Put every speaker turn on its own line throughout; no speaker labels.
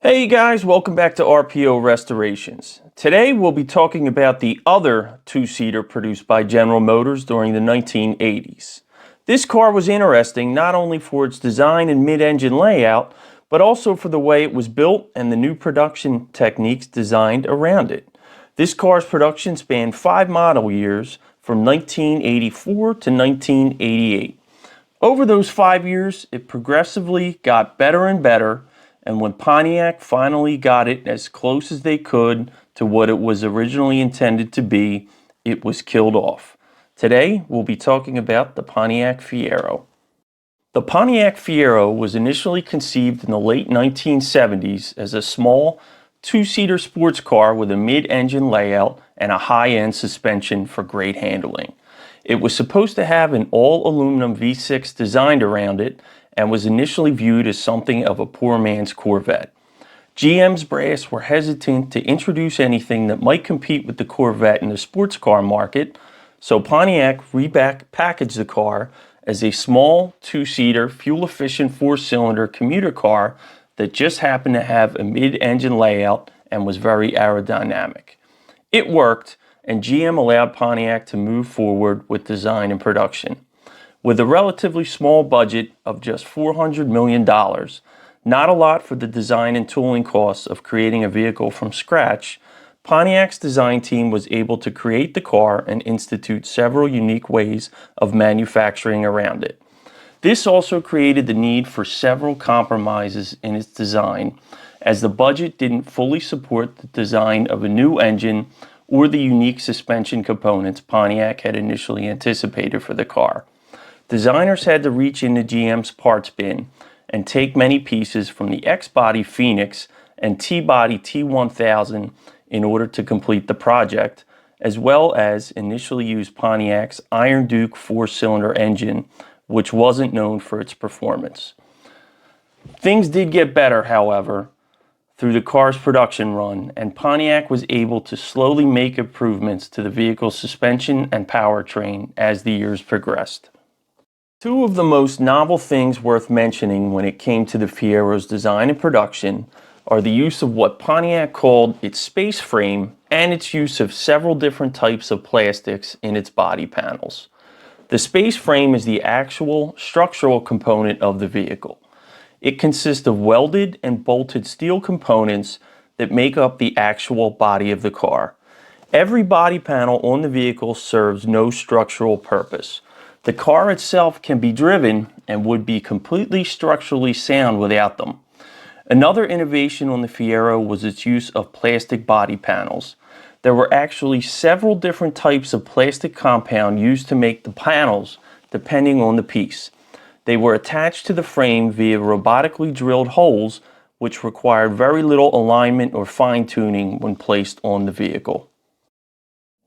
Hey guys, welcome back to RPO Restorations. Today we'll be talking about the other two-seater produced by General Motors during the 1980s. This car was interesting not only for its design and mid-engine layout, but also for the way it was built and the new production techniques designed around it. This car's production spanned 5 model years from 1984 to 1988. Over those 5 years, it progressively got better and better, and when Pontiac finally got it as close as they could to what it was originally intended to be, it was killed off. Today, we'll be talking about the Pontiac Fiero. The Pontiac Fiero was initially conceived in the late 1970s as a small, two-seater sports car with a mid-engine layout and a high-end suspension for great handling. It was supposed to have an all-aluminum V6 designed around it and was initially viewed as something of a poor man's Corvette. GM's brass were hesitant to introduce anything that might compete with the Corvette in the sports car market, so Pontiac repackaged the car as a small, two-seater, fuel-efficient four-cylinder commuter car that just happened to have a mid-engine layout and was very aerodynamic. It worked, and GM allowed Pontiac to move forward with design and production. With a relatively small budget of just $400 million, not a lot for the design and tooling costs of creating a vehicle from scratch, Pontiac's design team was able to create the car and institute several unique ways of manufacturing around it. This also created the need for several compromises in its design, as the budget didn't fully support the design of a new engine or the unique suspension components Pontiac had initially anticipated for the car. Designers had to reach into GM's parts bin and take many pieces from the X-Body Phoenix and T-Body T1000 in order to complete the project, as well as initially use Pontiac's Iron Duke four-cylinder engine, which wasn't known for its performance. Things did get better, however, through the car's production run, and Pontiac was able to slowly make improvements to the vehicle's suspension and powertrain as the years progressed. Two of the most novel things worth mentioning when it came to the Fiero's design and production are the use of what Pontiac called its space frame and its use of several different types of plastics in its body panels. The space frame is the actual structural component of the vehicle. It consists of welded and bolted steel components that make up the actual body of the car. Every body panel on the vehicle serves no structural purpose. The car itself can be driven and would be completely structurally sound without them. Another innovation on the Fiero was its use of plastic body panels. There were actually several different types of plastic compound used to make the panels depending on the piece. They were attached to the frame via robotically drilled holes, which required very little alignment or fine-tuning when placed on the vehicle.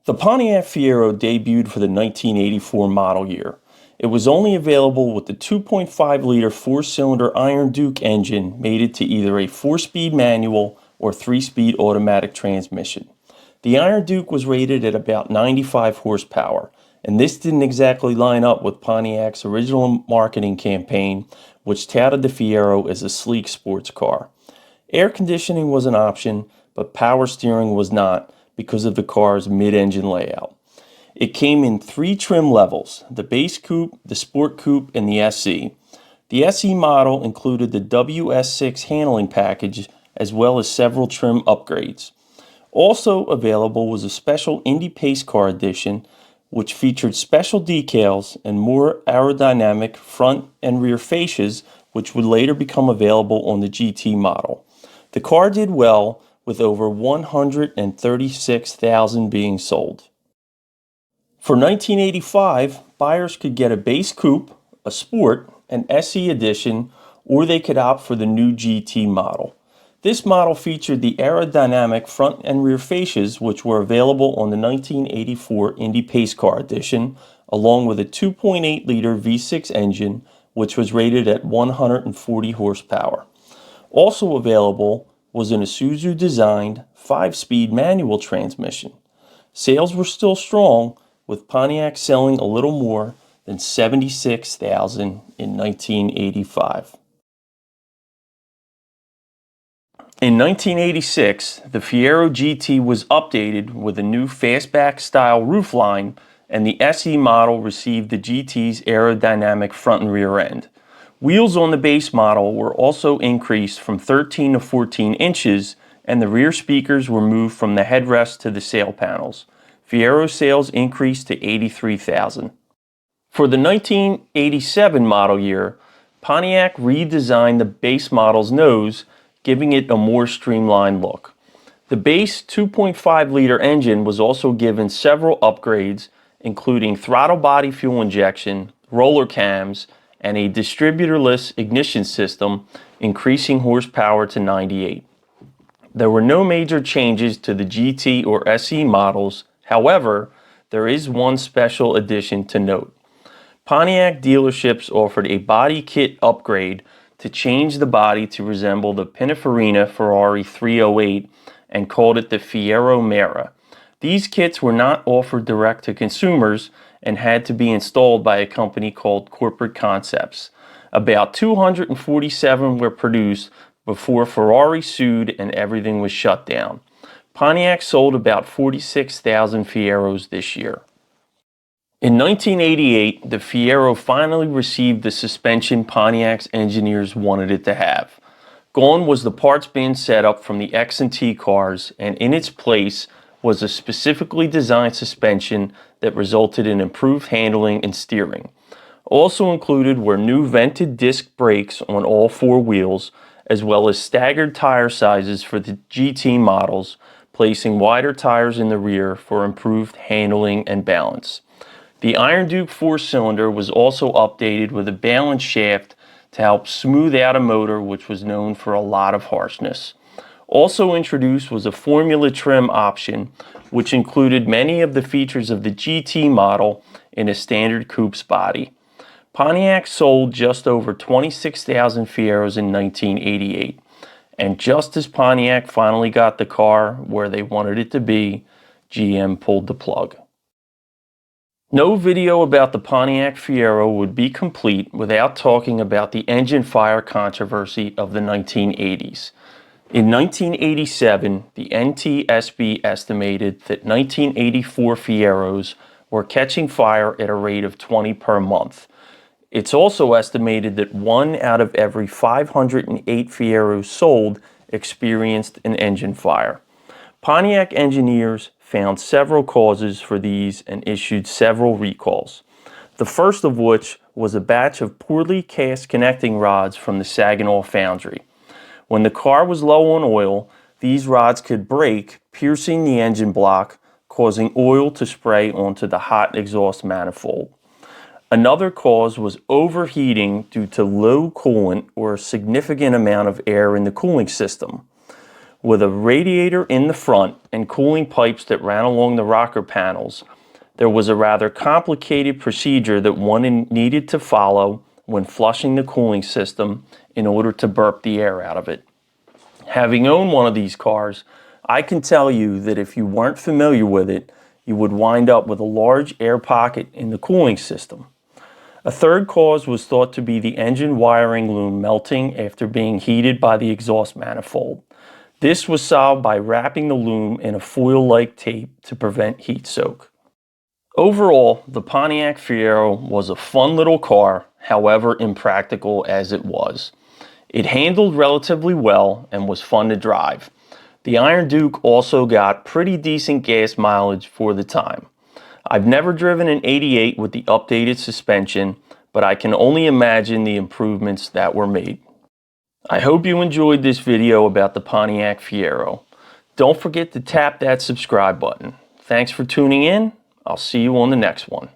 The Pontiac Fiero debuted for the 1984 model year. It was only available with the 2.5-liter four-cylinder Iron Duke engine mated to either a 4-speed manual or 3-speed automatic transmission. The Iron Duke was rated at about 95 horsepower, and this didn't exactly line up with Pontiac's original marketing campaign, which touted the Fiero as a sleek sports car. Air conditioning was an option, but power steering was not, because of the car's mid-engine layout. It came in 3 trim levels: the base coupe, the sport coupe, and the SE. The SE model included the WS6 handling package as well as several trim upgrades. Also available was a special Indy Pace Car edition, which featured special decals and more aerodynamic front and rear fascias, which would later become available on the GT model. The car did well, with over 136,000 being sold. For 1985, buyers could get a base coupe, a sport, an SE edition, or they could opt for the new GT model. This model featured the aerodynamic front and rear fascias, which were available on the 1984 Indy Pace Car edition, along with a 2.8-liter V6 engine, which was rated at 140 horsepower. Also available was an Isuzu-designed 5-speed manual transmission. Sales were still strong, with Pontiac selling a little more than 76,000 in 1985. In 1986, the Fiero GT was updated with a new fastback style roofline, and the SE model received the GT's aerodynamic front and rear end. Wheels on the base model were also increased from 13 to 14 inches, and the rear speakers were moved from the headrest to the sail panels. Fiero sales increased to 83,000. For the 1987 model year, Pontiac redesigned the base model's nose, giving it a more streamlined look. The base 2.5-liter engine was also given several upgrades, including throttle body fuel injection, roller cams, and a distributorless ignition system, increasing horsepower to 98. There were no major changes to the GT or SE models. However, there is one special addition to note. Pontiac dealerships offered a body kit upgrade to change the body to resemble the Pininfarina Ferrari 308 and called it the Fiero Mera. These kits were not offered direct to consumers and had to be installed by a company called Corporate Concepts. About 247 were produced before Ferrari sued and everything was shut down. Pontiac sold about 46,000 Fieros this year. In 1988, the Fiero finally received the suspension Pontiac's engineers wanted it to have. Gone was the parts bin setup from the X and T cars, and in its place was a specifically designed suspension that resulted in improved handling and steering. Also included were new vented disc brakes on all four wheels, as well as staggered tire sizes for the GT models, placing wider tires in the rear for improved handling and balance. The Iron Duke 4-cylinder was also updated with a balance shaft to help smooth out a motor which was known for a lot of harshness. Also introduced was a formula trim option, which included many of the features of the GT model in a standard coupe's body. Pontiac sold just over 26,000 Fieros in 1988, and just as Pontiac finally got the car where they wanted it to be, GM pulled the plug. No video about the Pontiac Fiero would be complete without talking about the engine fire controversy of the 1980s. In 1987, the NTSB estimated that 1984 Fieros were catching fire at a rate of 20 per month. It's also estimated that 1 out of every 508 Fieros sold experienced an engine fire. Pontiac engineers found several causes for these and issued several recalls. The first of which was a batch of poorly cast connecting rods from the Saginaw foundry. When the car was low on oil, these rods could break, piercing the engine block, causing oil to spray onto the hot exhaust manifold. Another cause was overheating due to low coolant or a significant amount of air in the cooling system. With a radiator in the front and cooling pipes that ran along the rocker panels, there was a rather complicated procedure that one needed to follow when flushing the cooling system in order to burp the air out of it. Having owned one of these cars, I can tell you that if you weren't familiar with it, you would wind up with a large air pocket in the cooling system. A third cause was thought to be the engine wiring loom melting after being heated by the exhaust manifold. This was solved by wrapping the loom in a foil-like tape to prevent heat soak. Overall, the Pontiac Fiero was a fun little car, however impractical as it was. It handled relatively well and was fun to drive. The Iron Duke also got pretty decent gas mileage for the time. I've never driven an 88 with the updated suspension, but I can only imagine the improvements that were made. I hope you enjoyed this video about the Pontiac Fiero. Don't forget to tap that subscribe button. Thanks for tuning in. I'll see you on the next one.